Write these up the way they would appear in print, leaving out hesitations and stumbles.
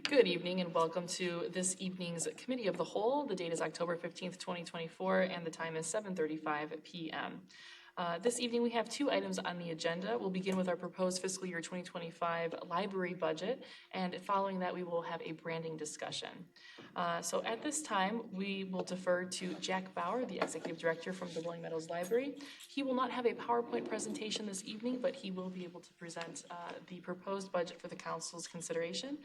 Good evening and welcome to this evening's Committee of the Whole. The date is October 15th, 2024, and the time is 7:35 p.m. This evening we have two items on the agenda. We'll begin with our proposed fiscal year 2025 library budget, and following that we will have a branding discussion. So at this time, we will defer to Jack Bauer, the Executive Director from the Rolling Meadows Library. He will not have a PowerPoint presentation this evening, but he will be able to present the proposed budget for the Council's consideration.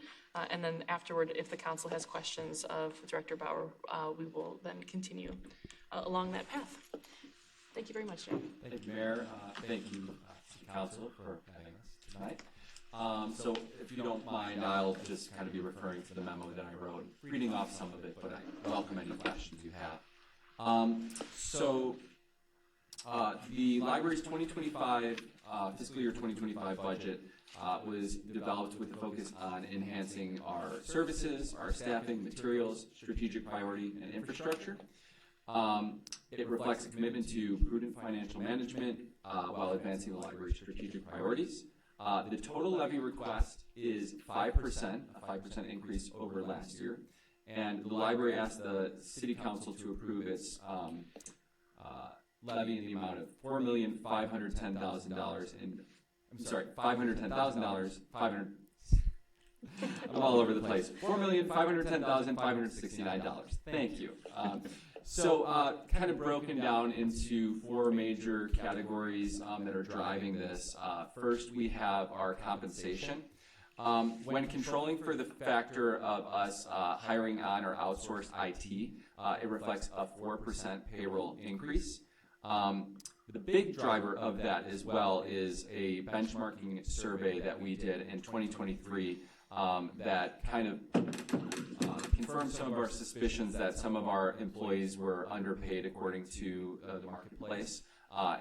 And then afterward, if the Council has questions of Director Bauer, we will then continue along that path. Thank you very much, Jack. Thank you, Mayor. Thank you, Council, for having us tonight. So if you don't mind, I'll just kind of be referring to the memo that I wrote, reading off some of it, but I welcome any questions you have. The library's 2025, fiscal year 2025 budget was developed with a focus on enhancing our services, our staffing, materials, strategic priority, and infrastructure. It reflects a commitment to prudent financial management while advancing the library's strategic priorities. The total levy request is 5%, a 5% increase over last year. And the library asked the City Council to approve its levy in the amount of $4,510,000 I'm all over the place. $4,510,569. Thank you. Kind of broken down into four major categories that are driving this. First, we have our compensation. When controlling for the factor of us hiring on or outsourced IT, it reflects a 4% payroll increase. The big driver of that as well is a benchmarking survey that we did in 2023 that kind of confirmed some of our suspicions that some of our employees were underpaid according to the marketplace,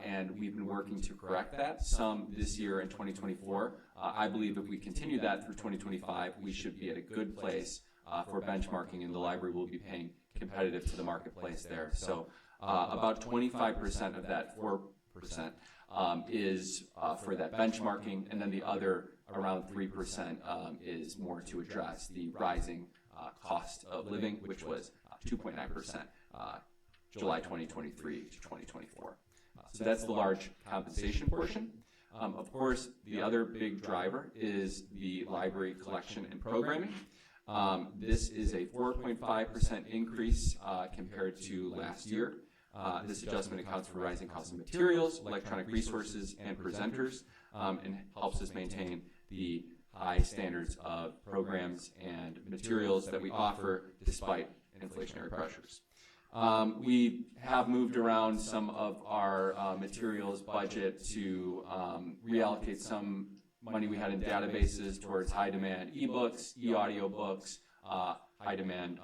and we've been working to correct that some this year in 2024. I believe if we continue that through 2025, we should be at a good place for benchmarking, and the library will be paying competitive to the marketplace there. So about 25% of that 4% is for that benchmarking, and then the other around 3% is more to address the rising cost of living, which was 2.9% July 2023 to 2024. So that's the large compensation portion. Of course, the other big driver is the library collection and programming. This is a 4.5% increase compared to last year. This adjustment accounts for rising costs of materials, electronic resources, and presenters, and helps us maintain the high standards of programs and materials that we offer despite inflationary pressures. We have moved around some of our materials budget to reallocate some money we had in databases towards high-demand ebooks, e-audio books, high-demand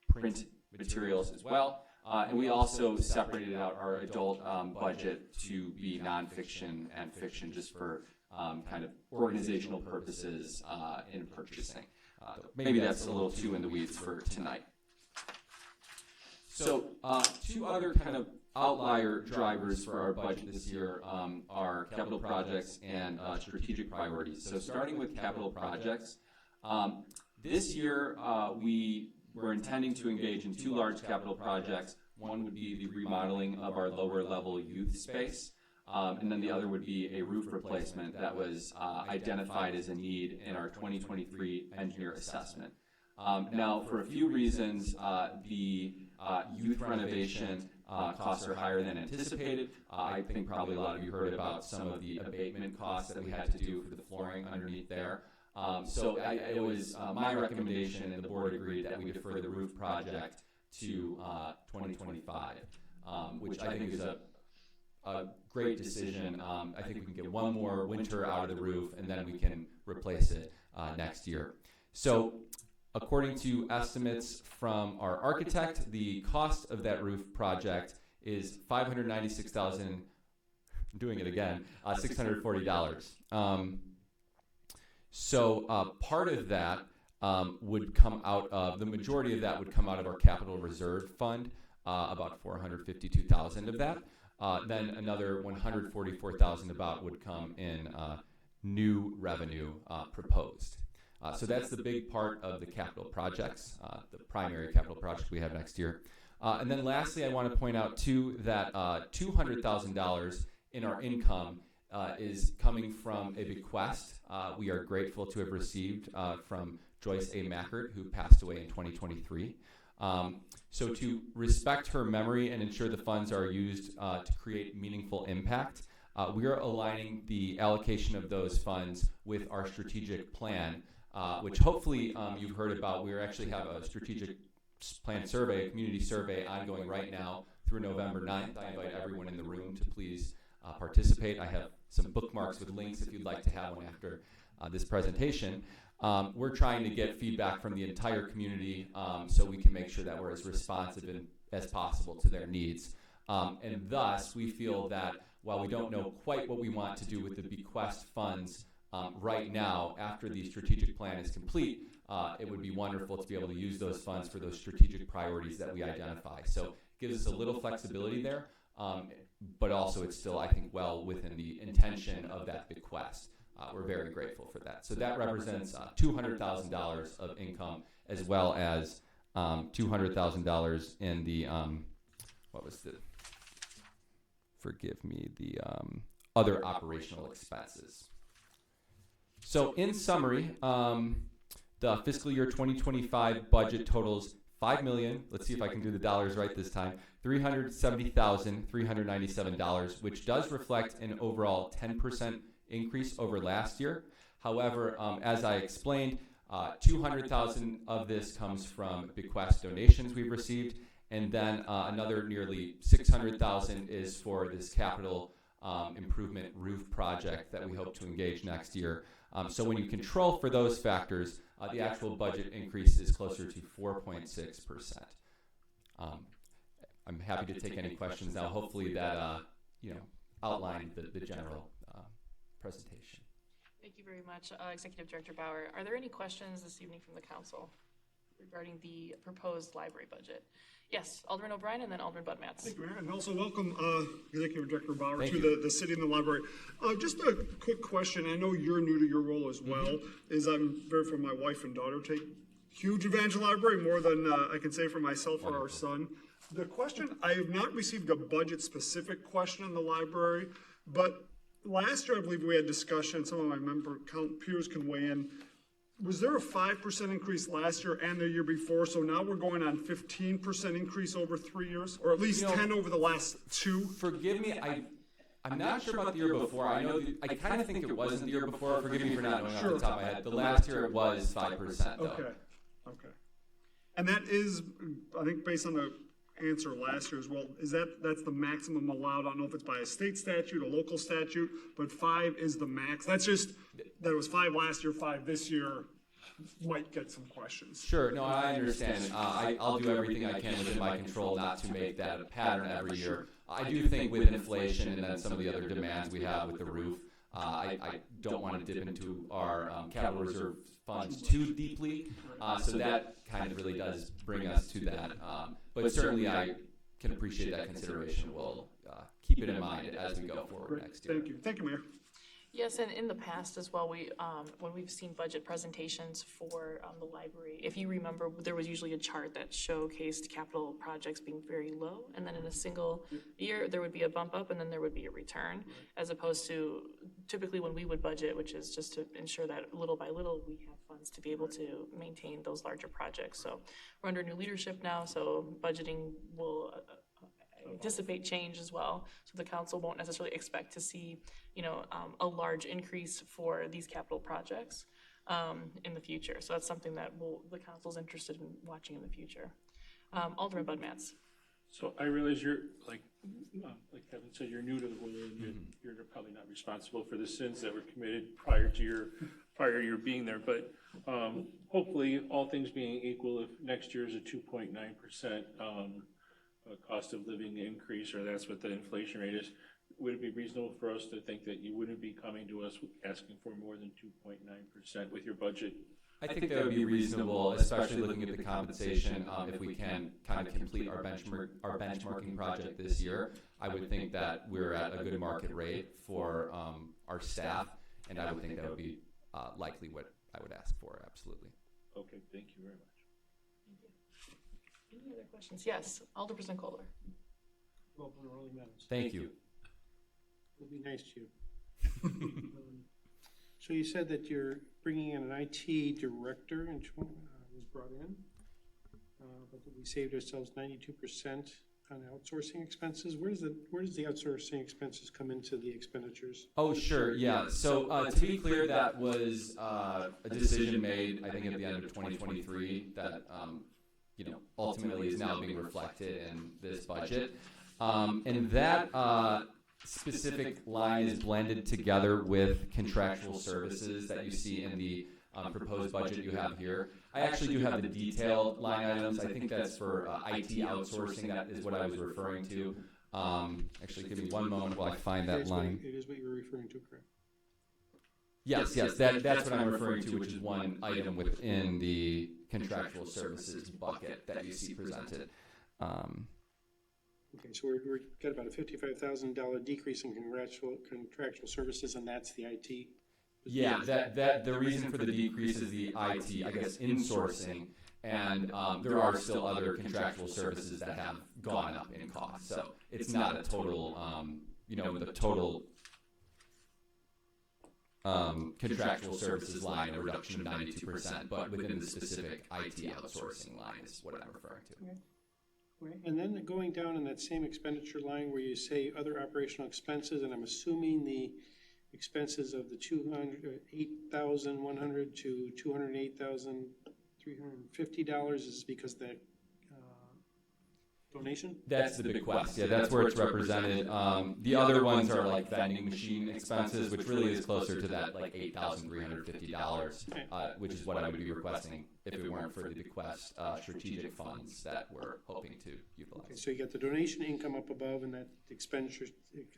print materials as well. And we also separated out our adult budget to be nonfiction and fiction just for kind of organizational purposes in purchasing. Maybe that's a little too in the weeds for tonight. So two other kind of outlier drivers for our budget this year are capital projects and strategic priorities. So starting with capital projects, this year we were intending to engage in two large capital projects. One would be the remodeling of our lower level youth space, and then the other would be a roof replacement that was identified as a need in our 2023 engineer assessment. Now, for a few reasons, the youth renovation costs are higher than anticipated. I think probably a lot of you heard about some of the abatement costs that we had to do for the flooring underneath there. So it was my recommendation, and the board agreed, that we defer the roof project to 2025, which I think is a great decision. I think we can get one more winter out of the roof, and then we can replace it next year. So according to estimates from our architect, the cost of that roof project is $596,000. I'm doing it again, $640. So part of that would come out of, the majority of that would come out of our capital reserve fund, about $452,000 of that. Then another $144,000 about would come in new revenue proposed. So that's the big part of the capital projects, the primary capital project we have next year. And then lastly, I want to point out too that $200,000 in our income is coming from a bequest we are grateful to have received from Joyce A. Mackert, who passed away in 2023. So to respect her memory and ensure the funds are used to create meaningful impact, we are aligning the allocation of those funds with our strategic plan, which hopefully you've heard about. We actually have a strategic plan survey, a community survey ongoing right now through November 9th. I invite everyone in the room to please participate. I have some bookmarks with links if you'd like to have one after this presentation. We're trying to get feedback from the entire community so we can make sure that we're as responsive as possible to their needs. And thus, we feel that while we don't know quite what we want to do with the bequest funds right now, after the strategic plan is complete, it would be wonderful to be able to use those funds for those strategic priorities that we identify. So it gives us a little flexibility there, but also it's still, I think, well within the intention of that bequest. We're very grateful for that. So that represents $200,000 of income, as well as $200,000 in the, the other operational expenses. So in summary, the fiscal year 2025 budget totals $5 million, let's see if I can do the dollars right this time, $370,397, which does reflect an overall 10% increase over last year. However, as I explained, $200,000 of this comes from bequest donations we've received, and then another nearly $600,000 is for this capital improvement roof project that we hope to engage next year. So when you control for those factors, the actual budget increase is closer to 4.6%. I'm happy to take any questions now. Hopefully that outlined the general presentation. Thank you very much, Executive Director Bauer. Are there any questions this evening from the council regarding the proposed library budget? Yes, Alderman O'Brien and then Alderman Budmats. Thank you, Mayor, and also welcome Executive Director Bauer to the city and the library. Just a quick question. I know you're new to your role as well. Is I'm very for my wife and daughter take huge advantage of the library, more than I can say for myself or our son. The question, I have not received a budget specific question in the library, but last year I believe we had discussion, some of my peers can weigh in. Was there a 5% increase last year and the year before? So now we're going on 15% increase over 3 years, or at least 10 over the last 2? Forgive me, I'm not sure about the year before. I know I kind of think it wasn't the year before. Forgive me for not knowing off the top of my head. The last year it was 5%. Though. Okay. And that is, I think, based on the answer last year as well. That's the maximum allowed? I don't know if it's by a state statute, a local statute, but 5 is the max. That's just that it was 5 last year, 5 this year. Might get some questions. Sure, no, I understand. I'll do everything I can within my control not to make that a pattern every year. I do think with inflation and then some of the other demands we have with the roof, I don't want to dip into our capital reserve funds too deeply. So that kind of really does bring us to that. But certainly I can appreciate that consideration. We'll keep it in mind as we go forward next year. Thank you. Thank you, Mayor. Yes, and in the past as well, when we've seen budget presentations for the library, if you remember, there was usually a chart that showcased capital projects being very low, and then in a single year, there would be a bump up, and then there would be a return, as opposed to typically when we would budget, which is just to ensure that little by little we have funds to be able to maintain those larger projects. So we're under new leadership now, so budgeting will anticipate change as well, so the council won't necessarily expect to see, a large increase for these capital projects in the future. So that's something that the council's interested in watching in the future. Alderman Budmats. So I realize you're like Kevin said, you're new to the role, and you're probably not responsible for the sins that were committed prior to your being there. But hopefully, all things being equal, if next year is a 2.9%. Cost of living increase, or that's what the inflation rate is, would it be reasonable for us to think that you wouldn't be coming to us asking for more than 2.9% with your budget? I think that would be reasonable, especially looking at the compensation. If we can kind of complete our benchmarking project this year, I would think that we're at a good market rate for our staff, and I would think that would be likely what I would ask for, absolutely. Okay, thank you very much. Any other questions? Yes, Alderperson Kohler. Welcome to Rolling Meadows. Thank you. It'll be nice to you. So you said that you're bringing in an IT director and was brought in, but that we saved ourselves 92% on outsourcing expenses. Where does the outsourcing expenses come into the expenditures? Oh, sure, yeah. So to be clear, that was a decision made, I think, at the end of 2023 that ultimately is now being reflected in this budget. And that specific line is blended together with contractual services that you see in the proposed budget you have here. I actually do have the detailed line items. I think that's for IT outsourcing. That is what I was referring to. Actually, give me one moment while I find that line. It is what you're referring to, correct? Yes, that's what I'm referring to, which is one item within the contractual services bucket that you see presented. Okay, so we're got about a $55,000 decrease in contractual services, and that's the IT. Yeah, that the reason for the decrease is the IT, I guess, insourcing, and there are still other contractual services that have gone up in cost. So it's not a total, the total contractual services line, a reduction of 92%, but within the specific IT outsourcing line is what I'm referring to. Okay. Right. And then going down in that same expenditure line where you say other operational expenses, and I'm assuming the expenses of the $208,100 to $208,350 is because the donation? That's the bequest. Yeah, that's where it's represented. The other ones are like vending machine expenses, which really is closer to that like $8,350, which is what I would be requesting if it weren't for the bequest strategic funds that we're hoping to utilize. Okay, so you got the donation income up above, and that expenditure,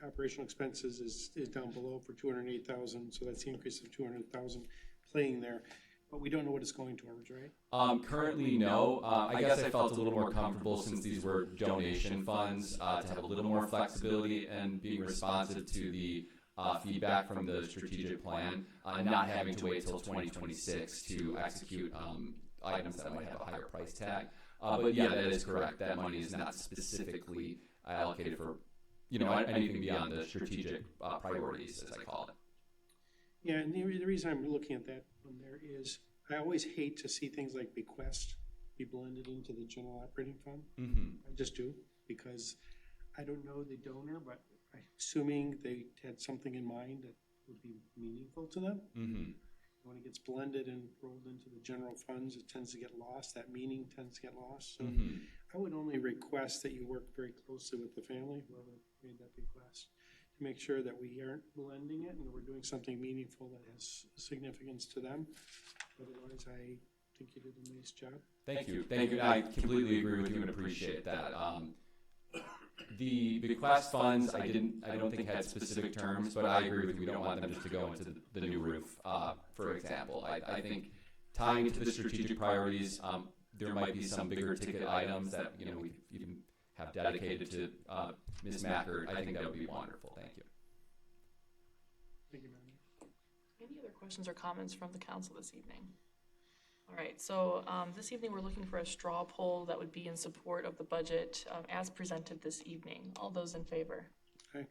operational expenses is down below for $208,000. So that's the increase of $200,000 playing there. But we don't know what it's going towards, right? Currently, no. I guess I felt a little more comfortable since these were donation funds to have a little more flexibility and being responsive to the feedback from the strategic plan and not having to wait till 2026 to execute items that might have a higher price tag. But yeah, that is correct. That money is not specifically allocated for anything beyond the strategic priorities, as I call it. Yeah, and the reason I'm looking at that one there is I always hate to see things like bequest be blended into the general operating fund. Mm-hmm. I just do, because I don't know the donor, but assuming they had something in mind that would be meaningful to them. Mm-hmm. When it gets blended and rolled into the general funds, it tends to get lost. That meaning tends to get lost. So I would only request that you work very closely with the family, whoever made that bequest, to make sure that we aren't blending it and we're doing something meaningful that has significance to them. Otherwise, I think you did a nice job. Thank you. Thank you. I completely agree with you and appreciate that. The bequest funds, I don't think had specific terms, but I agree with you. We don't want them just to go into the new roof, for example. I think tying to the strategic priorities, there might be some bigger ticket items that we even have dedicated to Ms. Macker. I think that would be wonderful. Thank you. Thank you, Mandy. Any other questions or comments from the council this evening? All right, so this evening we're looking for a straw poll that would be in support of the budget as presented this evening. All those in favor? Aye.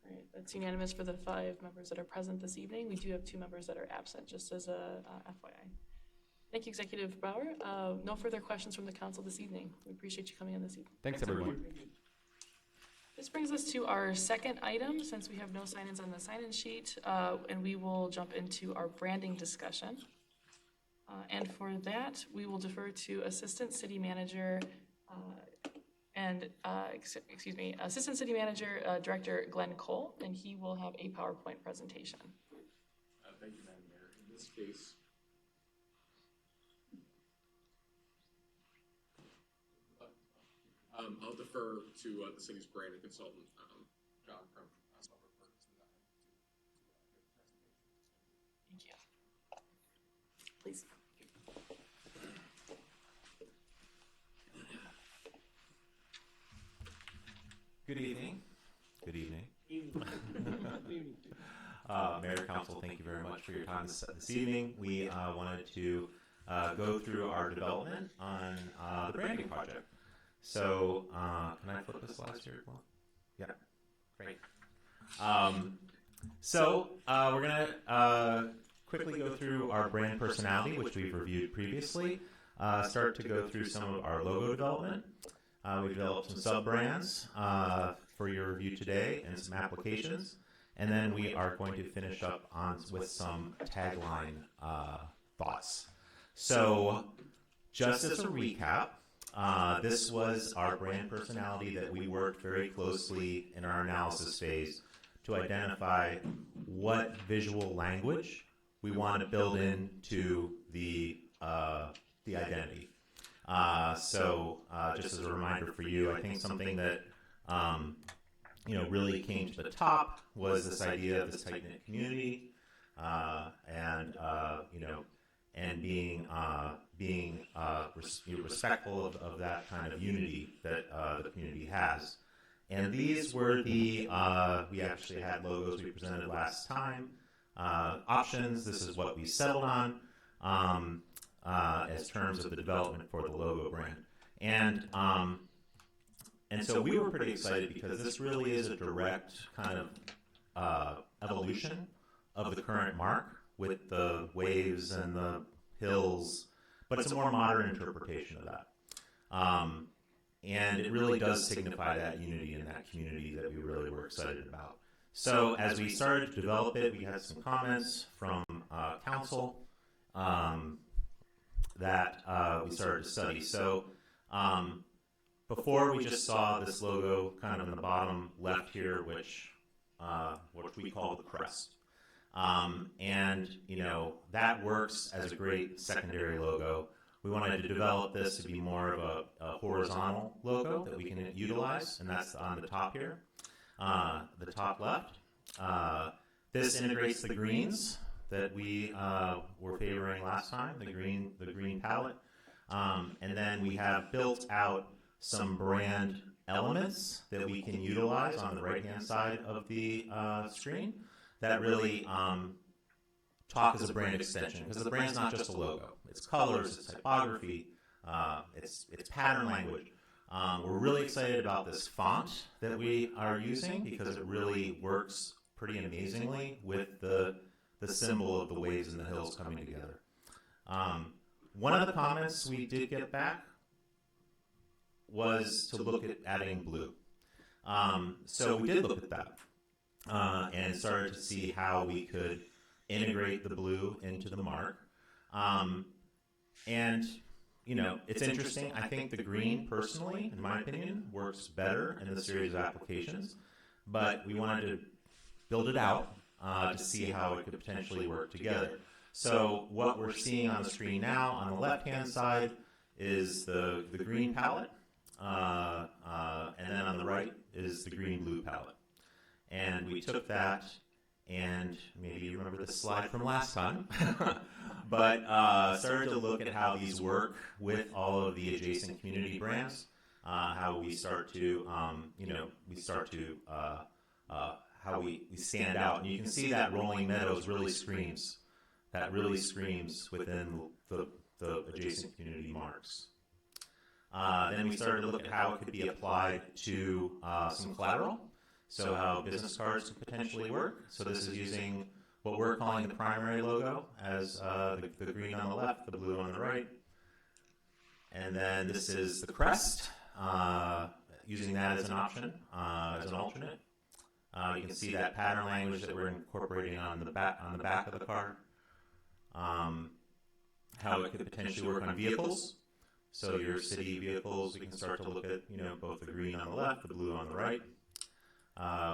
All right, that's unanimous for the 5 members that are present this evening. We do have 2 members that are absent, just as a FYI. Thank you, Executive Bauer. No further questions from the council this evening. We appreciate you coming in this evening. Thanks, everyone. This brings us to our second item, since we have no sign-ins on the sign-in sheet, and we will jump into our branding discussion. And for that, we will defer to Assistant City Manager Assistant City Manager Director Glenn Cole, and he will have a PowerPoint presentation. Thank you, Madam Mayor. In this case, I'll defer to the city's branding consultant, John from Software Purchase. Thank you. Please. Good evening. Good evening. Evening. Mayor, Council, thank you very much for your time this evening. We wanted to go through our development on the branding project. So, can I flip the slides here? Yeah, great. So, we're going to quickly go through our brand personality, which we've reviewed previously, start to go through some of our logo development. We developed some sub-brands for your review today and some applications. And then we are going to finish up with some tagline thoughts. So, just as a recap, this was our brand personality that we worked very closely in our analysis phase to identify what visual language we want to build into the identity. So, just as a reminder for you, I think something that really came to the top was this idea of this tight-knit community, and being respectful of that kind of unity that the community has. And these were we actually had logos we presented last time. Options, this is what we settled on as terms of the development for the logo brand. And so we were pretty excited because this really is a direct kind of evolution of the current mark with the waves and the hills, but it's a more modern interpretation of that. And it really does signify that unity in that community that we really were excited about. So as we started to develop it, we had some comments from council that we started to study. So before we just saw this logo kind of in the bottom left here, which we call the crest. And that works as a great secondary logo. We wanted to develop this to be more of a horizontal logo that we can utilize, and that's on the top here, the top left. This integrates the greens that we were favoring last time, the green palette. And then we have built out some brand elements that we can utilize on the right-hand side of the screen that really talk as a brand extension, because the brand's not just a logo. It's colors, it's typography, it's pattern language. We're really excited about this font that we are using because it really works pretty amazingly with the symbol of the waves and the hills coming together. One of the comments we did get back was to look at adding blue. So we did look at that and started to see how we could integrate the blue into the mark. And, it's interesting. I think the green, personally, in my opinion, works better in the series of applications. But we wanted to build it out to see how it could potentially work together. So what we're seeing on the screen now on the left-hand side is the green palette. And then on the right is the green-blue palette. And we took that, and maybe you remember this slide from last time, but started to look at how these work with all of the adjacent community brands, how we start to, how we stand out. And you can see that Rolling Meadows really screams. That really screams within the adjacent community marks. Then we started to look at how it could be applied to some collateral. So how business cards could potentially work. So this is using what we're calling the primary logo as the green on the left, the blue on the right. And then this is the crest, using that as an option, as an alternate. You can see that pattern language that we're incorporating on the back of the card. How it could potentially work on vehicles. So your city vehicles, we can start to look at, both the green on the left, the blue on the right.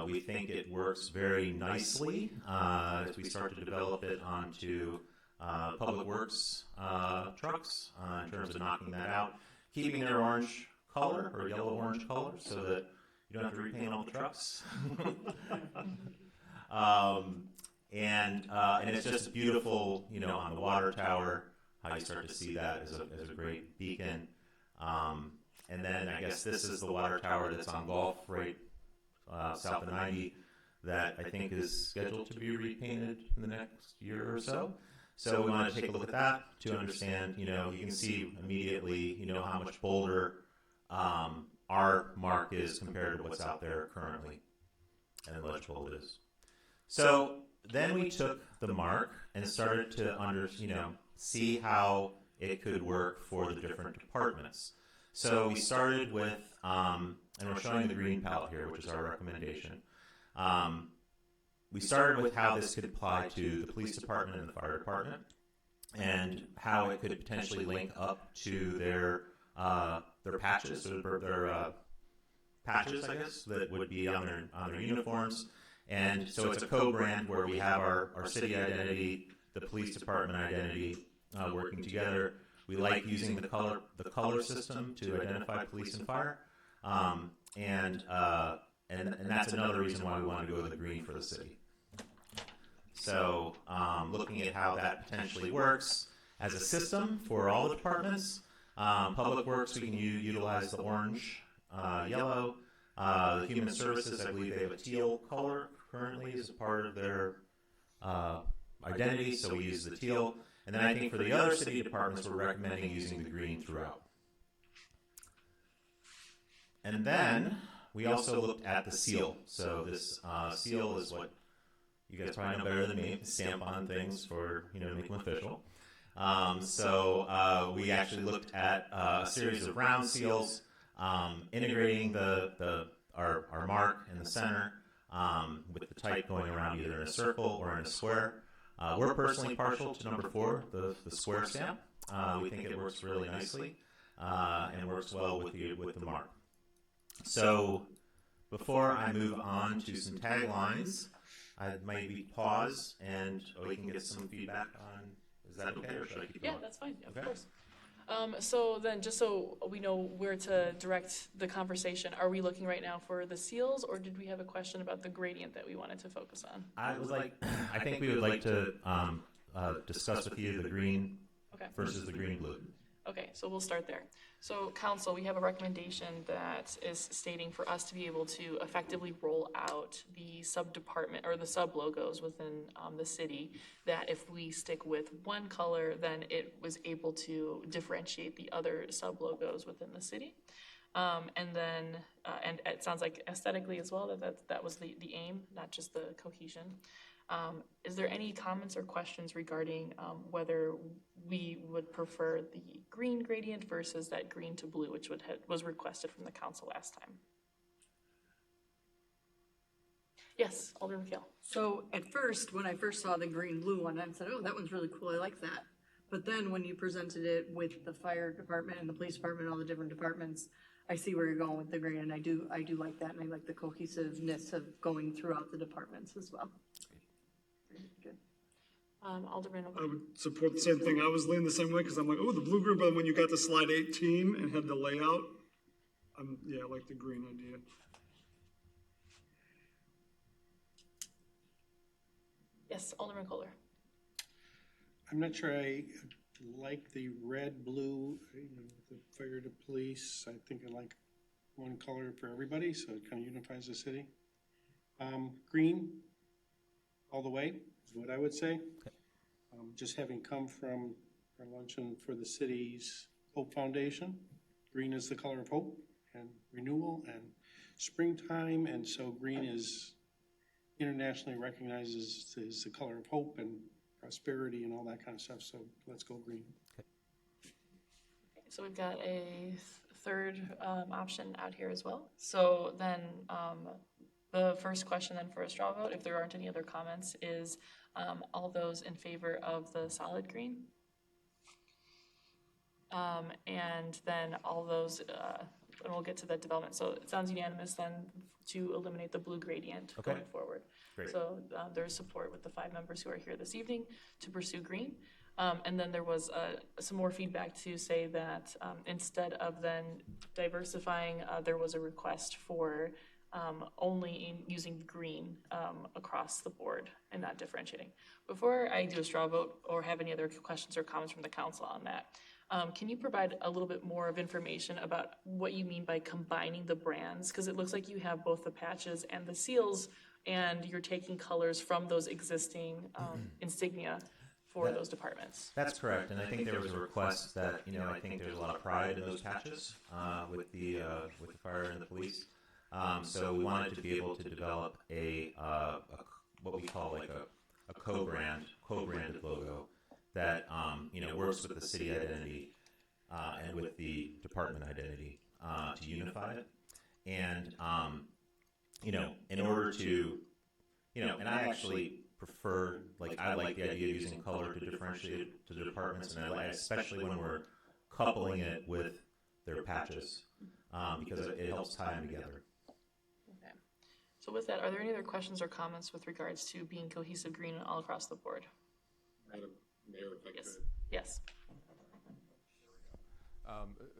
We think it works very nicely as we start to develop it onto public works trucks in terms of knocking that out, keeping their orange color or yellow-orange color so that you don't have to repaint all the trucks. And it's just beautiful, on the water tower, how you start to see that as a great beacon. And then I guess this is the water tower that's on Gulf right south of 90. that I think is scheduled to be repainted in the next year or so. So we want to take a look at that to understand, you can see immediately, how much bolder our mark is compared to what's out there currently and legible it is. So then we took the mark and started to see how it could work for the different departments. So we started with, and we're showing the green palette here, which is our recommendation. We started with how this could apply to the police department and the fire department, and how it could potentially link up to their patches, or their patches, I guess, that would be on their uniforms. And so it's a co-brand where we have our city identity, the police department identity working together. We like using the color system to identify police and fire, and that's another reason why we want to go to the green for the city. So looking at how that potentially works as a system for all the departments. Public Works, we can utilize the orange, yellow. Human Services, I believe they have a teal color currently as a part of their identity, so we use the teal. And then I think for the other city departments, we're recommending using the green throughout. And then we also looked at the seal. So this seal is what you guys probably know better than me, stamp on things for, to make them official. So we actually looked at a series of round seals, integrating our mark in the center, with the type going around either in a circle or in a square. We're personally partial to number 4, the square stamp. We think it works really nicely and works well with the mark. So before I move on to some taglines, I maybe pause and we can get some feedback on. Is that okay, or should I keep going? Yeah, that's fine, of Okay. course. So then, just so we know where to direct the conversation, are we looking right now for the seals, or did we have a question about the gradient that we wanted to focus on? I think we would like to discuss with you the green Okay. versus the green blue. Okay, so we'll start there. So council, we have a recommendation that is stating for us to be able to effectively roll out the sub-department or the sub-logos within the city, that if we stick with one color, then it was able to differentiate the other sub-logos within the city. And then, and it sounds like aesthetically as well, that was the aim, not just the cohesion. Is there any comments or questions regarding whether we would prefer the green gradient versus that green to blue, which was requested from the council last time? Yes, Alderman McHale. So at first, when I first saw the green-blue one, I said, oh, that one's really cool, I like that. But then when you presented it with the fire department and the police department and all the different departments, I see where you're going with the green, and I do like that, and I like the cohesiveness of going throughout the departments as well. Good. Alderman. I would support the same thing. I was leaning the same way because I'm like, oh, the blue green, but when you got to slide 18 and had the layout, I like the green idea. Yes, Alderman Kohler. I'm not sure I like the red, blue, the fire to police. I think I like one color for everybody, so it kind of unifies the city. Green, all the way, is what I would say. Just having come from our luncheon for the city's Hope Foundation, green is the color of hope and renewal and springtime, and so green is internationally recognized as the color of hope and prosperity and all that kind of stuff, so let's go green. So we've got a third option out here as well. So then the first question then for a straw vote, if there aren't any other comments, is all those in favor of the solid green? And then all those, and we'll get to that development. So it sounds unanimous then to eliminate the blue gradient going forward. Great. So there's support with the 5 members who are here this evening to pursue green. And then there was some more feedback to say that instead of then diversifying, there was a request for only using green across the board and not differentiating. Before I do a straw vote or have any other questions or comments from the council on that, can you provide a little bit more of information about what you mean by combining the brands? Because it looks like you have both the patches and the seals and you're taking colors from those existing insignia for those departments. That's correct, and I think there was a request that, I think there's a lot of pride in those patches with the fire and the police. So we wanted to be able to develop a what we call like a co-branded logo that works with the city identity and with the department identity to unify it. And in order to, and I actually prefer, I like the idea of using color to differentiate it to the departments, and I like, especially when we're coupling it with their patches, because it helps tie them together. Okay. So with that, are there any other questions or comments with regards to being cohesive green all across the board? Madam Mayor, if I Yes. could. Yes.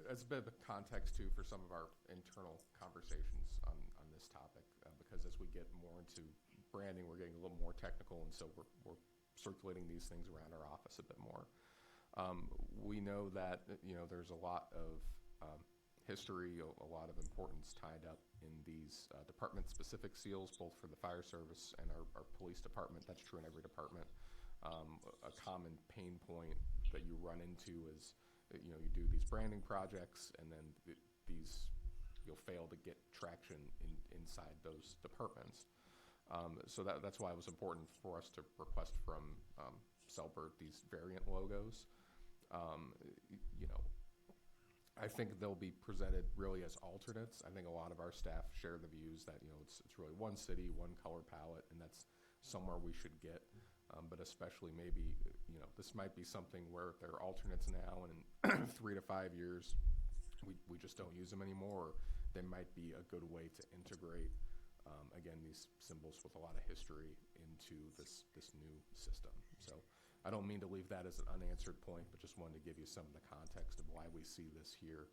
As a bit of a context too for some of our internal conversations on this topic, because as we get more into branding, we're getting a little more technical, and so we're circulating these things around our office a bit more. We know that there's a lot of history, a lot of importance tied up in these department-specific seals, both for the fire service and our police department. That's true in every department. A common pain point that you run into is you do these branding projects, and then you'll fail to get traction inside those departments. So that's why it was important for us to request from Selbert these variant logos. I think they'll be presented really as alternates. I think a lot of our staff share the views that it's really one city, one color palette, and that's somewhere we should get. But especially maybe this might be something where they're alternates now, and in 3 to 5 years we just don't use them anymore. Or they might be a good way to integrate again these symbols with a lot of history into this new system. So I don't mean to leave that as an unanswered point, but just wanted to give you some of the context of why we see this here,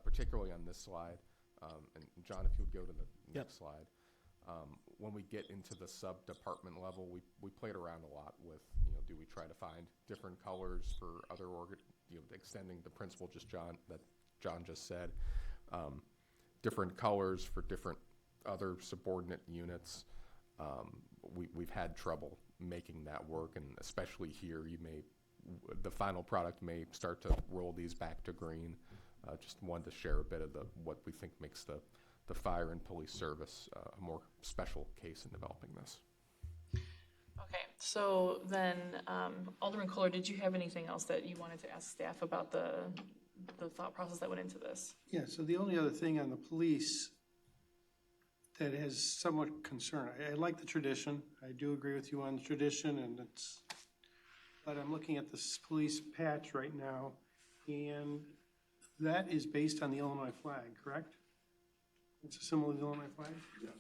particularly on this slide. And John, if you would go to the next slide. When we get into the sub-department level, we played around a lot with, do we try to find different colors for other extending the principle that John just said, different colors for different other subordinate units. We've had trouble making that work, and especially here, the final product may start to roll these back to green. Just wanted to share a bit of what we think makes the fire and police service a more special case in developing this. Okay, so then Alderman Kohler, did you have anything else that you wanted to ask staff about the thought process that went into this? Yeah, so the only other thing on the police that is somewhat concern, I like the tradition. I do agree with you on the tradition, but I'm looking at this police patch right now, and that is based on the Illinois flag, correct? It's a symbol of the Illinois flag? Yes.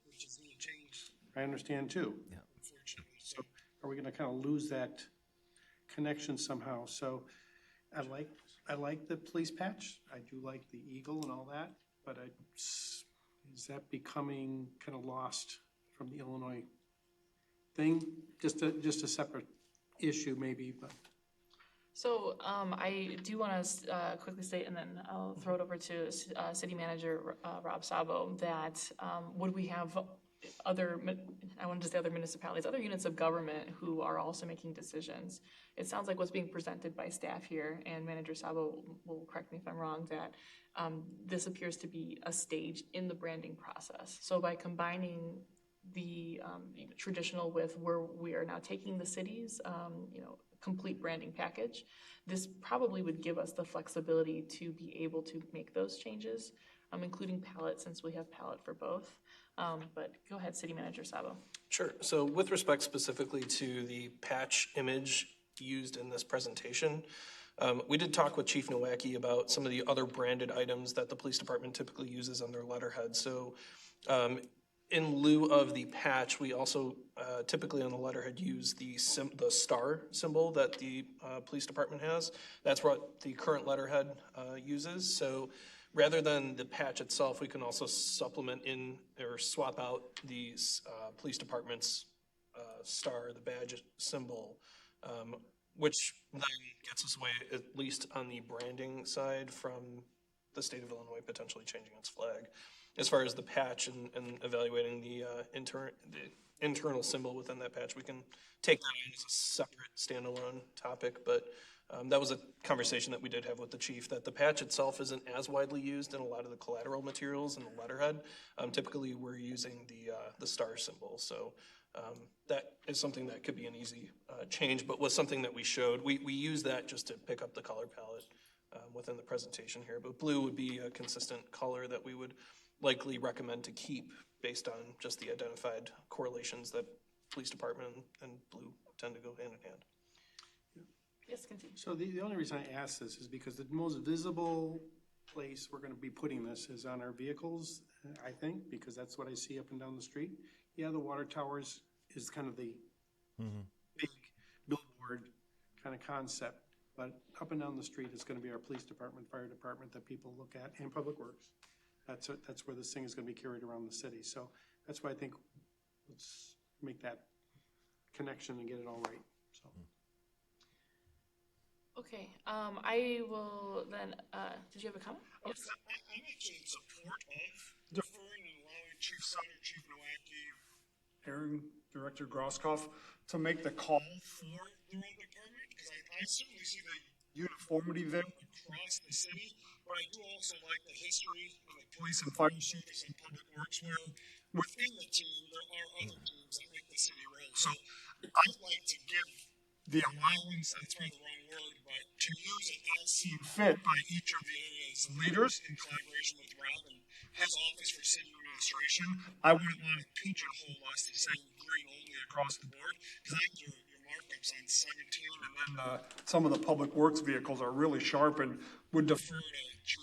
Which is going to change, I understand too. Yeah. Unfortunately. So are we going to kind of lose that connection somehow? So I like the police patch. I do like the eagle and all that, but is that becoming kind of lost from the Illinois thing? Just a separate issue maybe, but. So I do want to quickly state, and then I'll throw it over to City Manager Rob Sabo, that would we have other municipalities, other units of government who are also making decisions? It sounds like what's being presented by staff here, and Manager Sabo will correct me if I'm wrong, that this appears to be a stage in the branding process. So by combining the traditional with where we are now taking the cities, complete branding package, this probably would give us the flexibility to be able to make those changes, including palette, since we have palette for both. But go ahead, City Manager Sabo. Sure. So with respect specifically to the patch image used in this presentation, we did talk with Chief Nowacki about some of the other branded items that the police department typically uses on their letterhead. So in lieu of the patch, we also typically on the letterhead use the star symbol that the police department has. That's what the current letterhead uses. So rather than the patch itself, we can also supplement in or swap out the police department's star, the badge symbol, which then gets us away, at least on the branding side, from the state of Illinois potentially changing its flag. as far as the patch and evaluating the internal symbol within that patch, we can take that on as a separate standalone topic, but that was a conversation that we did have with the chief, that the patch itself isn't as widely used in a lot of the collateral materials and the letterhead. Typically, we're using the star symbol, so that is something that could be an easy change, but was something that we showed. We use that just to pick up the color palette within the presentation here, but blue would be a consistent color that we would likely recommend to keep based on just the identified correlations that police department and blue tend to go hand in hand. Yes, continue. So the only reason I ask this is because the most visible place we're gonna be putting this is on our vehicles, I think, because that's what I see up and down the street. Yeah, the water towers is kind of the big billboard kind of concept, but up and down the street is gonna be our police department, fire department that people look at, and public works. That's where this thing is gonna be carried around the city. So that's why I think let's make that connection and get it all right, so. Okay, I will then, did you have a comment? Yes. I'm actually in support of deferring and allowing Chief Sutter, Chief Nowacki, Aaron, Director Grosskopf to make the call for their own department, because I certainly see the uniformity there across the city, but I do also like the history of the police and fire service and public works, where within the team, there are other teams that make the city roll. So I'd like to give the allowance, that's probably the wrong word, but to use it as seen fit by each of the area's leaders in collaboration with Rob and his office for city administration. I wouldn't want to pigeonhole us to say green only across the board, because I think your markups on 17 and then some of the public works vehicles are really sharp, and would defer to Chief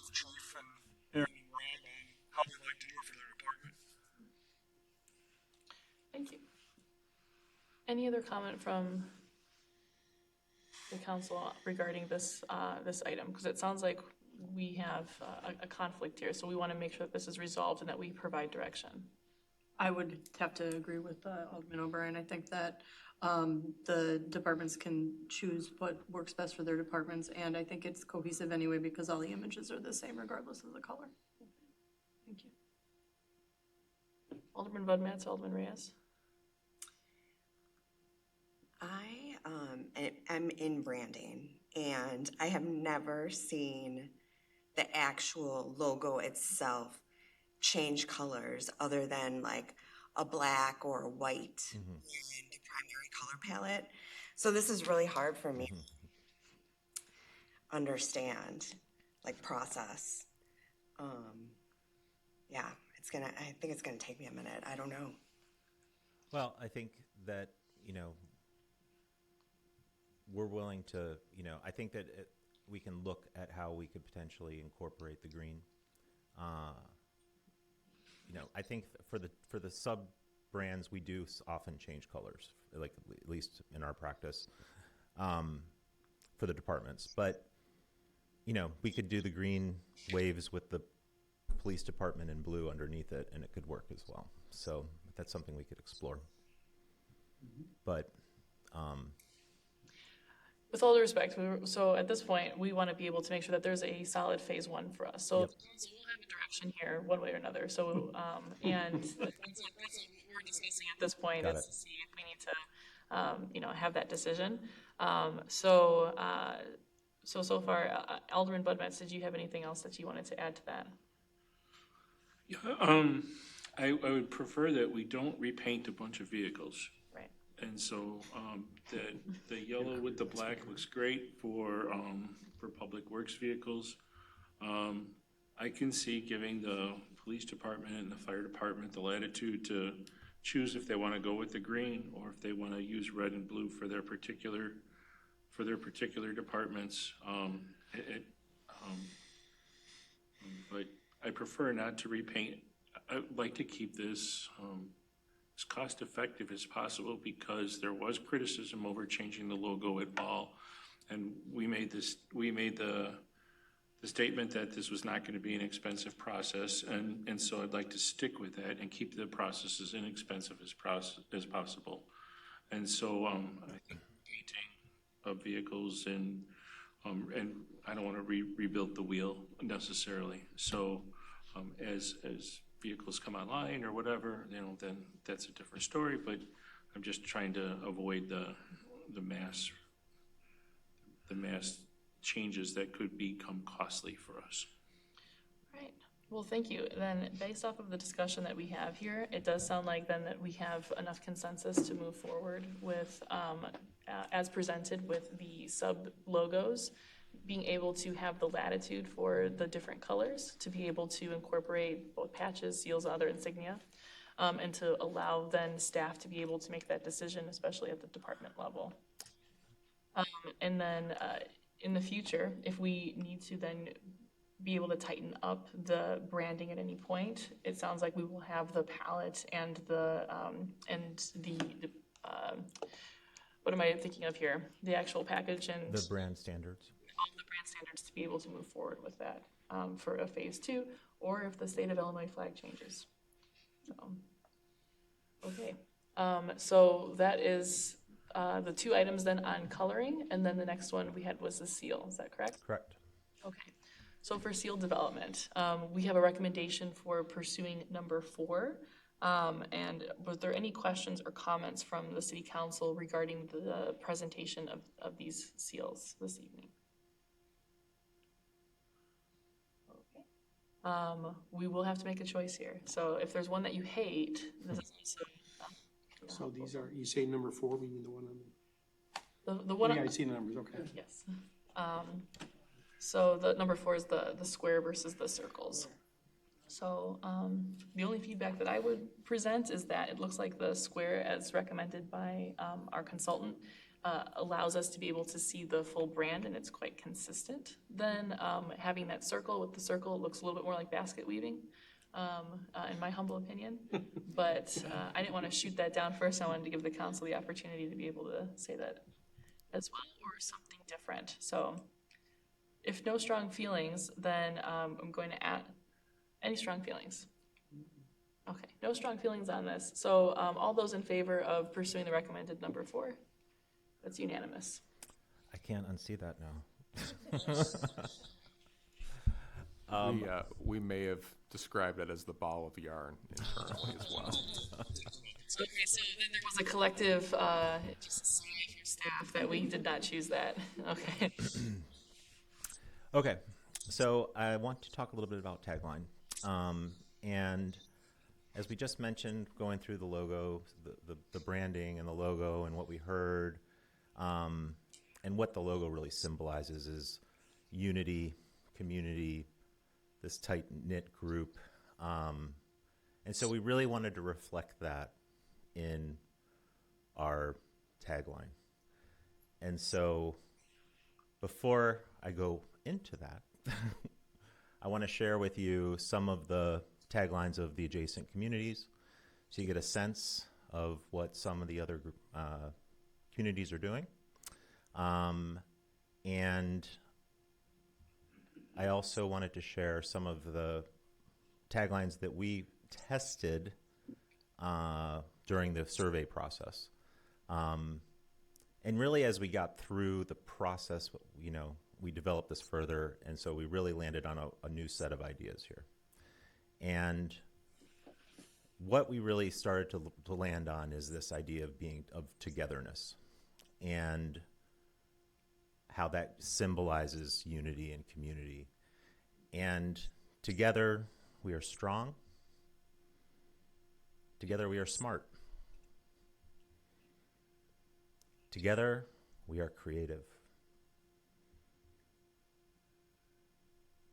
and Aaron and Rob on how they'd like to do it for their department. Thank you. Any other comment from the council regarding this this item? Because it sounds like we have a conflict here, so we want to make sure that this is resolved and that we provide direction. I would have to agree with Alderman O'Brien. I think that the departments can choose what works best for their departments, and I think it's cohesive anyway because all the images are the same regardless of the color. Thank you. Alderman Budmats, Alderman Reyes. I'm in branding, and I have never seen the actual logo itself change colors other than like a black or a white in the primary color palette. So this is really hard for me to understand, like process. Yeah, I think it's gonna take me a minute. I don't know. Well, I think that, we're willing to, I think that we can look at how we could potentially incorporate the green. I think for the sub brands, we do often change colors, like at least in our practice, for the departments. But, we could do the green waves with the police department in blue underneath it, and it could work as well. So that's something we could explore. But, with all due respect, so at this point, we want to be able to make sure that there's a solid phase one for us. So, Yep. so we'll have a direction here, one way or another. So, and that's what we're discussing at this point Got is it. to see if we need to, have that decision. So far, Alderman Budmats, did you have anything else that you wanted to add to that? Yeah, I would prefer that we don't repaint a bunch of vehicles. Right. And so, the yellow with the black looks great for public works vehicles. I can see giving the police department and the fire department the latitude to choose if they want to go with the green or if they want to use red and blue for their particular departments. But I prefer not to repaint. I'd like to keep this as cost effective as possible because there was criticism over changing the logo at all. And we made the statement that this was not going to be an expensive process. And so I'd like to stick with that and keep the process as inexpensive as possible. And so I think painting of vehicles and I don't want to rebuild the wheel necessarily. So as vehicles come online or whatever, then that's a different story, but I'm just trying to avoid the mass changes that could become costly for us. Right. Well, thank you. Then, based off of the discussion that we have here, it does sound like then that we have enough consensus to move forward with, as presented with the sub logos, being able to have the latitude for the different colors to be able to incorporate both patches, seals, and other insignia, and to allow then staff to be able to make that decision, especially at the department level. And then in the future, if we need to then be able to tighten up the branding at any point, it sounds like we will have the palette and the what am I thinking of here? The actual package and The brand standards. all the brand standards to be able to move forward with that for a phase 2, or if the state of Illinois flag changes. So, okay. So that is the 2 items then on coloring, and then the next one we had was the seal. Is that correct? Correct. Okay. So for seal development, we have a recommendation for pursuing number 4. And was there any questions or comments from the city council regarding the presentation of these seals this evening? Okay. We will have to make a choice here. So if there's one that you hate, this is also. So these are, you say number 4, we need the one on The one. yeah, I see the numbers, okay. Yes. So the number 4 is the square versus the circles. So the only feedback that I would present is that it looks like the square, as recommended by our consultant, allows us to be able to see the full brand, and it's quite consistent. Then having that circle with the circle looks a little bit more like basket weaving, in my humble opinion. But I didn't want to shoot that down first. I wanted to give the council the opportunity to be able to say that as well, or something different. So if no strong feelings, then I'm going to add any strong feelings. Okay, no strong feelings on this. So all those in favor of pursuing the recommended number 4? That's unanimous. I can't unsee that now. We may have described it as the ball of yarn internally as well. Okay, so then there was a collective, just a sigh from staff that we did not choose that. Okay. Okay, so I want to talk a little bit about tagline. And as we just mentioned, going through the logo, the branding and the logo and what we heard, and what the logo really symbolizes is unity, community, this tight-knit group. And so we really wanted to reflect that in our tagline. And so before I go into that, I want to share with you some of the taglines of the adjacent communities so you get a sense of what some of the other communities are doing. And I also wanted to share some of the taglines that we tested during the survey process. And really, as we got through the process, we developed this further, and so we really landed on a new set of ideas here. And what we really started to land on is this idea of togetherness, and how that symbolizes unity and community. And together we are strong. Together we are smart. Together we are creative.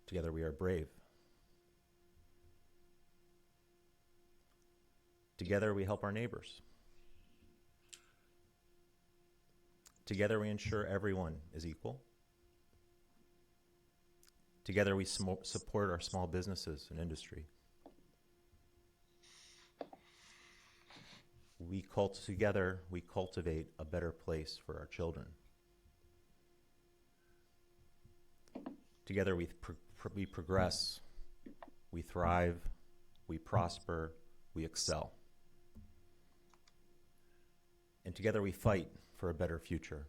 Together we are brave. Together we help our neighbors. Together we ensure everyone is equal. Together we support our small businesses and industry. Together we cultivate a better place for our children. Together we progress, we thrive, we prosper, we excel. And together we fight for a better future.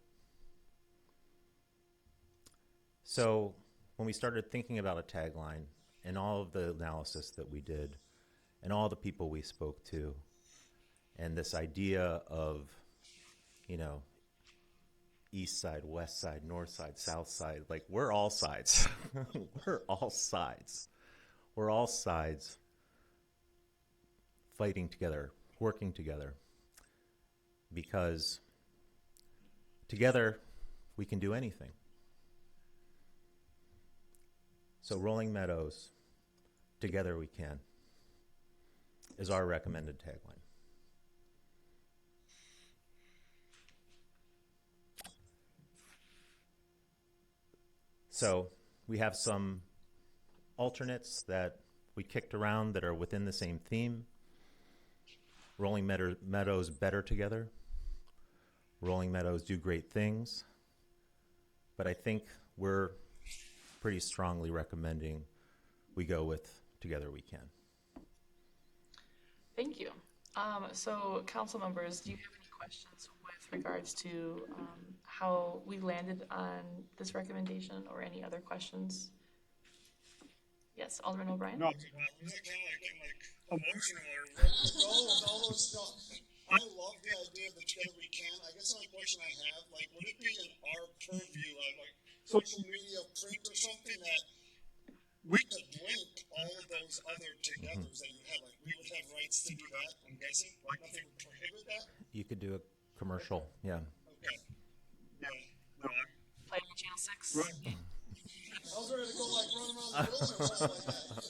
So when we started thinking about a tagline and all of the analysis that we did, and all the people we spoke to, and this idea of, east side, west side, north side, south side, like we're all sides. We're all sides. We're all sides fighting together, working together, because together we can do anything. So Rolling Meadows, together we can, is our recommended tagline. So we have some alternates that we kicked around that are within the same theme. Rolling Meadows, better together. Rolling Meadows, do great things. But I think we're pretty strongly recommending we go with Together We Can. Thank you. So council members, do you have any questions with regards to how we landed on this recommendation or any other questions? Yes, Alderman O'Brien? No, was it kind of like emotional or all those stuff? I love the idea of the Together We Can. I guess the only question I have, like, would it be in our purview, like social media, print, or something that we could link all of those other togethers that you have? Like, we would have rights to do that, I'm guessing? Like, nothing would prohibit that? You could do a commercial, yeah. Okay. Yeah. No, Play on Channel 6? Right. I was ready to go, like, run around the building or something like that.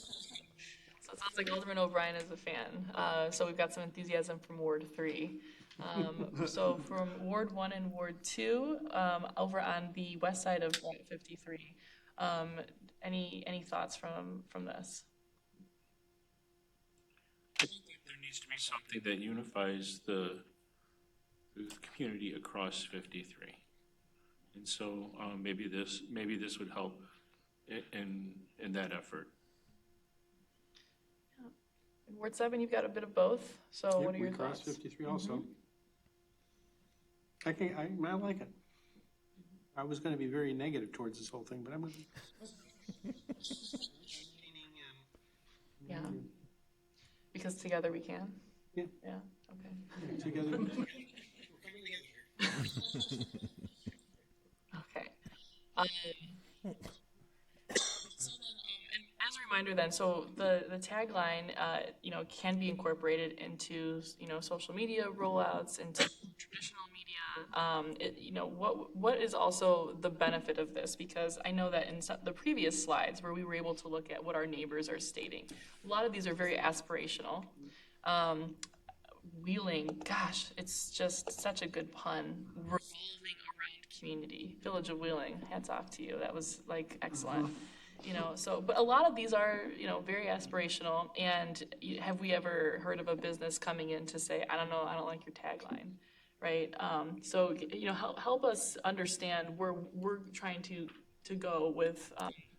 So it sounds like Alderman O'Brien is a fan. So we've got some enthusiasm from Ward 3. So from Ward 1 and Ward 2, over on the west side of Route 53, any thoughts from this? I think there needs to be something that unifies the community across 53. And so maybe this would help in that effort. In Ward 7, you've got a bit of both. So what are your thoughts? We crossed 53 also. I like it. I was going to be very negative towards this whole thing, but I'm going to. Yeah. Because together we can? Yeah. Yeah, okay. Together. Okay. And as a reminder then, so the tagline, can be incorporated into, social media rollouts, into traditional media. What is also the benefit of this? Because I know that in the previous slides where we were able to look at what our neighbors are stating, a lot of these are very aspirational. Wheeling, gosh, it's just such a good pun. Revolving around community. Village of Wheeling, hats off to you. That was excellent. But a lot of these are, very aspirational. And have we ever heard of a business coming in to say, I don't know, I don't like your tagline, right? Help us understand where we're trying to go with,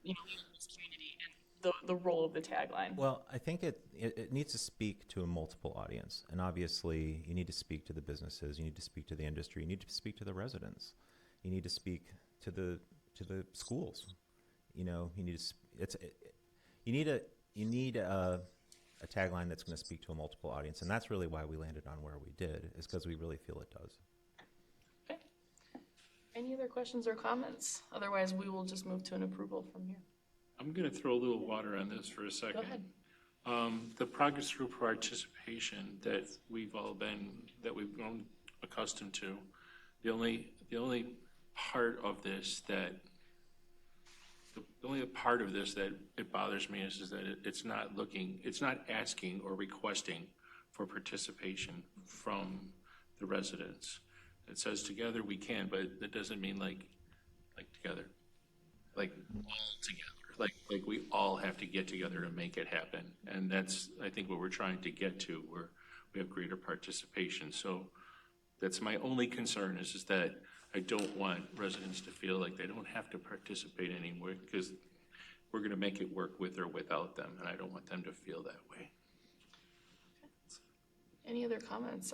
this community and the role of the tagline. Well, I think it needs to speak to a multiple audience. And obviously, you need to speak to the businesses, you need to speak to the industry, you need to speak to the residents, you need to speak to the schools. You need a tagline that's going to speak to a multiple audience, and that's really why we landed on where we did, is because we really feel it does. Okay. Any other questions or comments? Otherwise, we will just move to an approval from here. I'm going to throw a little water on this for a second. Go ahead. The progress group participation that we've grown accustomed to, the only part of this that it bothers me is that it's not asking or requesting for participation from the residents. It says together we can, but that doesn't mean like together, like all together. Like we all have to get together to make it happen. And that's, I think, what we're trying to get to, where we have greater participation. So that's my only concern is that I don't want residents to feel like they don't have to participate anymore, because we're going to make it work with or without them, and I don't want them to feel that way. Any other comments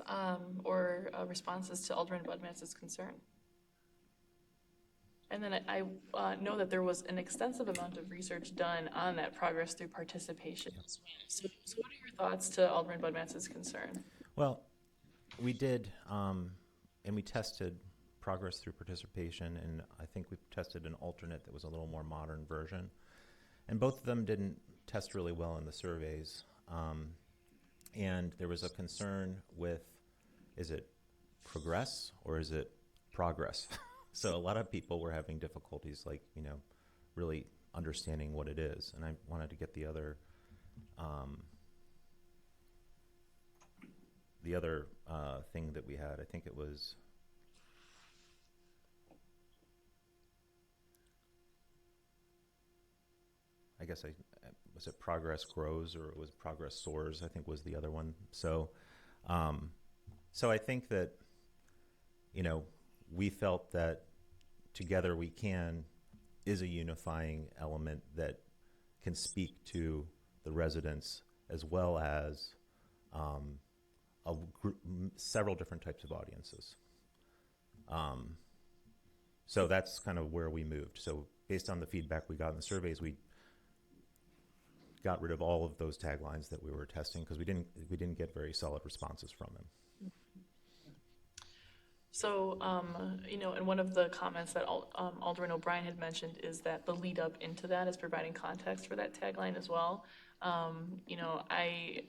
or responses to Alderman Budmatz's concern? And then I know that there was an extensive amount of research done on that progress through participation as well. So what are your thoughts to Alderman Budmetz's concern? Well, we did, and we tested progress through participation, and I think we tested an alternate that was a little more modern version. And both of them didn't test really well in the surveys. And there was a concern with, is it progress or is it progress? So a lot of people were having difficulties, like, really understanding what it is. And I wanted to get the other thing that we had. I think it was, was it progress grows or it was progress soars, I think was the other one. So, so I think that, we felt that Together We Can is a unifying element that can speak to the residents as well as several different types of audiences. So that's kind of where we moved. So based on the feedback we got in the surveys, we got rid of all of those taglines that we were testing because we didn't get very solid responses from them. So, and one of the comments that Alderman O'Brien had mentioned is that the lead up into that is providing context for that tagline as well. I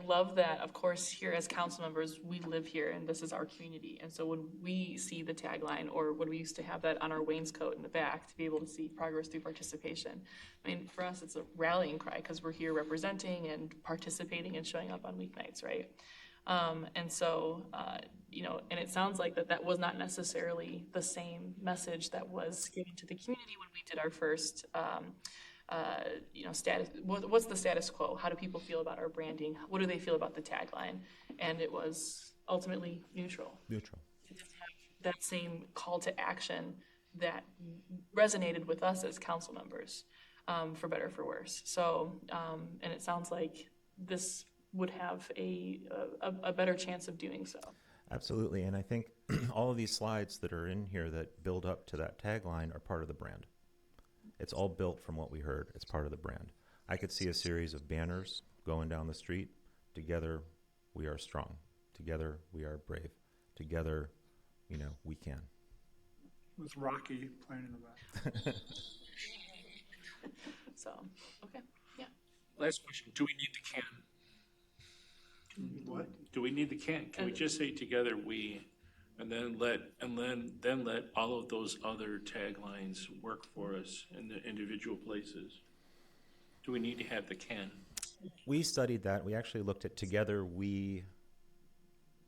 love that, of course, here as council members, we live here and this is our community. And so when we see the tagline, or when we used to have that on our wainscot in the back to be able to see progress through participation, I mean, for us, it's a rallying cry because we're here representing and participating and showing up on weeknights, right? And so, and it sounds like that was not necessarily the same message that was given to the community when we did our first, status. What's the status quo? How do people feel about our branding? What do they feel about the tagline? And it was ultimately neutral. Neutral. It didn't have that same call to action that resonated with us as council members, for better or for worse. So, and it sounds like this would have a better chance of doing so. Absolutely, and I think all of these slides that are in here that build up to that tagline are part of the brand. It's all built from what we heard. It's part of the brand. I could see a series of banners going down the street. Together, we are strong. Together, we are brave. Together, we can. With Rocky playing in the back. So, okay, yeah. Last question, do we need the can? What? Do we need the can? Can we just say together we, and then let all of those other taglines work for us in the individual places? Do we need to have the can? We studied that. We actually looked at together we,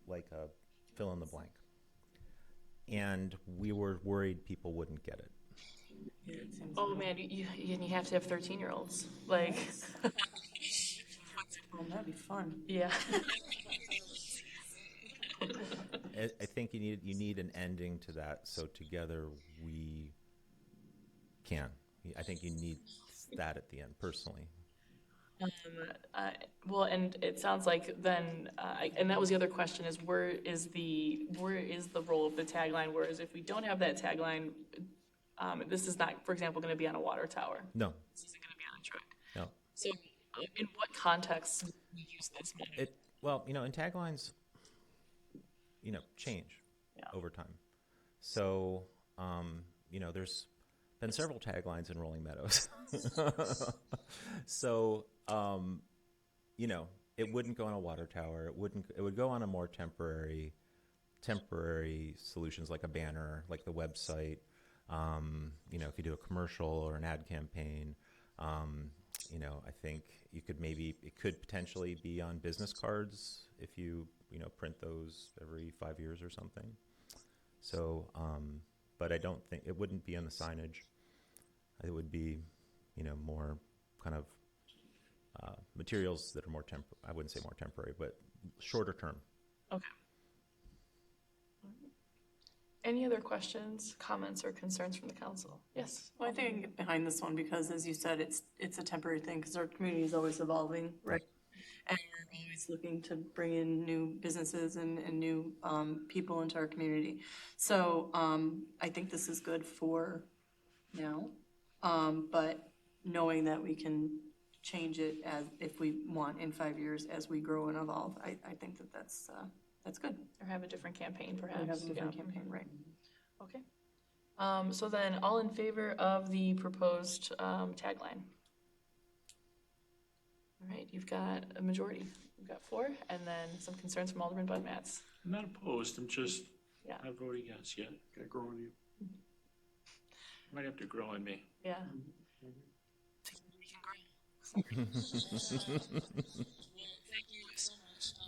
like a fill in the blank. And we were worried people wouldn't get it. Oh man, you have to have 13-year-olds. Like, Oh, that'd be fun. yeah. I think you need an ending to that. So together we can. I think you need that at the end, personally. Well, and it sounds like then, and that was the other question: is where is the role of the tagline? Whereas if we don't have that tagline, this is not, for example, going to be on a water tower. No. This isn't going to be on a truck. No. So, in what context do we use this? Well, and taglines, change over time. So, there's been several taglines in Rolling Meadows. So, it wouldn't go on a water tower. It would go on a more temporary solutions like a banner, like the website. If you do a commercial or an ad campaign, I think it could potentially be on business cards if you print those every 5 years or something. So, but I don't think it wouldn't be on the signage. It would be, more kind of materials that are more I wouldn't say more temporary, but shorter term. Okay. Any other questions, comments, or concerns from the council? Yes. Well, I think I can get behind this one because, as you said, it's a temporary thing because our community is always evolving, right? And we're always looking to bring in new businesses and new people into our community. So I think this is good for now, but knowing that we can change it as if we want in 5 years as we grow and evolve, I think that that's good. Or have a different campaign, We perhaps. have a different Yeah. campaign, right? Okay. So then, all in favor of the proposed tagline? All right, you've got a majority. You've got 4, and then some concerns from Alderman Bud Matts. I'm not opposed, I'm just Yeah. not voting yes yet. Gotta grow on you. Might have to grow on me. Yeah.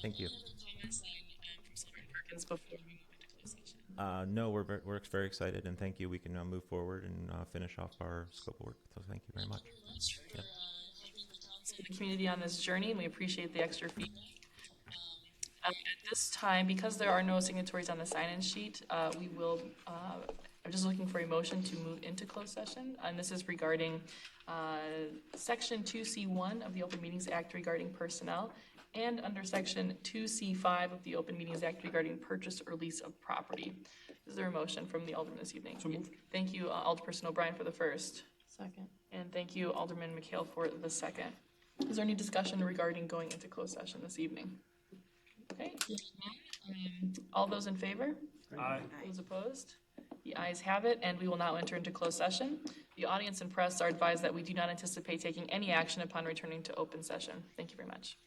Thank you. Comments from Silver and Perkins before we move into closed session. No, we're very excited, and thank you. We can move forward and finish off our scope of work. So thank you very much. Yeah. The community on this journey, and we appreciate the extra feedback. At this time, because there are no signatories on the sign-in sheet, we will, I'm just looking for a motion to move into closed session, and this is regarding Section 2C1 of the Open Meetings Act regarding personnel, and under Section 2C5 of the Open Meetings Act regarding purchase or lease of property. Is there a motion from the Alderman this evening? Thank you, Alderperson O'Brien for the first. Second. And thank you, Alderman McHale, for the second. Is there any discussion regarding going into closed session this evening? Okay. All those in favor? Aye. Those opposed? The ayes have it, and we will now enter into closed session. The audience and press are advised that we do not anticipate taking any action upon returning to open session. Thank you very much.